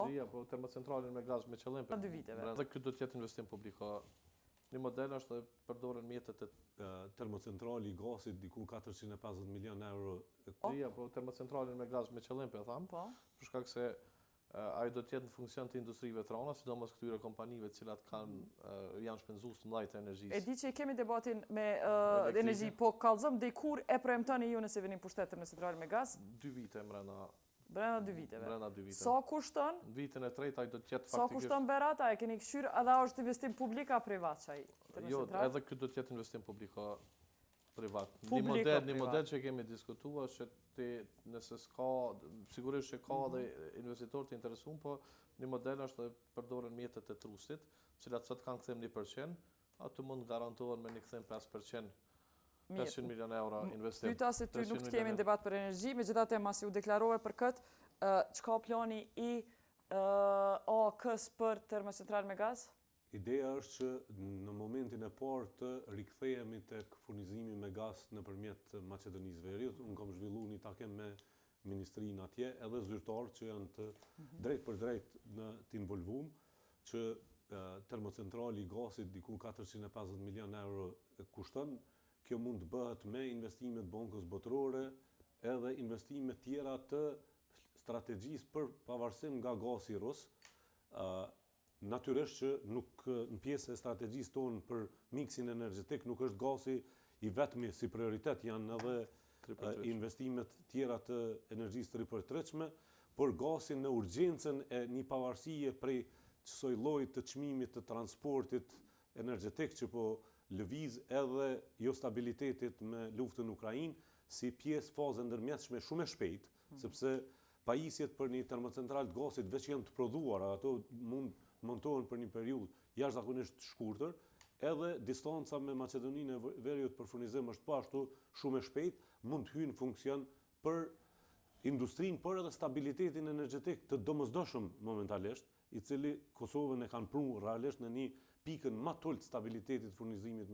energjia, po termocentralin me gaz me qëllim për 2 viteve. Dhe këtë do të jetë investim publik. Një model është dhe përdoren mjetet e termocentrali i gazit diku 450 milion euro. Po termocentralin me gaz me qëllim, për tham, për shkak se ai do të jetë në funksion të industrive të rana, sidomos këtyre kompanive të cilat janë shpenzues të mëdha të energjisë. E di që kemi debatin me energji, po kallëzëm deri kur e premtoni ju nëse vini pushtet termocentralin me gaz? 2 vite mbrana. Brenda 2 viteve. Brenda 2 viteve. Sa kushton? Në vitin e tretë ai do të jetë faktikisht. Sa kushton berata? E keni këshyrë edhe është investim publik a privat çaj? Jo, edhe këtë do të jetë investim publik privat. Një model që kemi diskutuar që nëse s'ka, sigurisht që ka dhe investitor të interesuar, po një model është dhe përdoren mjetet e trustit, cilat sot kanë kthem 1%, aty mund garantohen me një kthem 5%. 500 milion euro investim. Pyta se ty nuk të kemi në debat për energji, megjithatë masi u deklarove për këtë, çka plani i AK-s për termocentral me gaz? Ideja është që në momentin e parë të rikthehemi tek furnizimi me gaz nëpërmjet Maqedonisë Veriut. Unë kam zhvilluar një takim me ministrinë atje, edhe zyrtarë që janë të drejt për drejt të involvuar, që termocentrali i gazit diku 450 milion euro kushton. Kjo mund të bëhet me investimet bankës botërore, edhe investimet tjera të strategjisë për pavarësim nga gazi rus. Natyrisht që nuk në pjesë e strategjisë tonë për miksin energjetik nuk është gazi i vetmi si prioritet, janë edhe investimet tjera të energjisë të ripërtërshme, por gazi në urgjencën e një pavarësie prej kësaj lloji të çmimit të transportit energjetik që po lëviz edhe jo stabilitetit me luftën në Ukrainë, si pjesë faze ndërmjetshme shumë e shpejtë, sepse pajisjet për një termocentral të gazit veç janë të prodhuara, ato mund montohen për një periudhë jashtëzakonisht të shkurtër, edhe distanca me Maqedoninë e Veriut për furnizim është po ashtu shumë e shpejtë, mund të hyjë në funksion për industrinë, por edhe stabilitetin energjetik të domosdoshëm momentalisht, i cili Kosovën e kanë prunë realisht në një pikën më të ulët stabilitetit furnizimit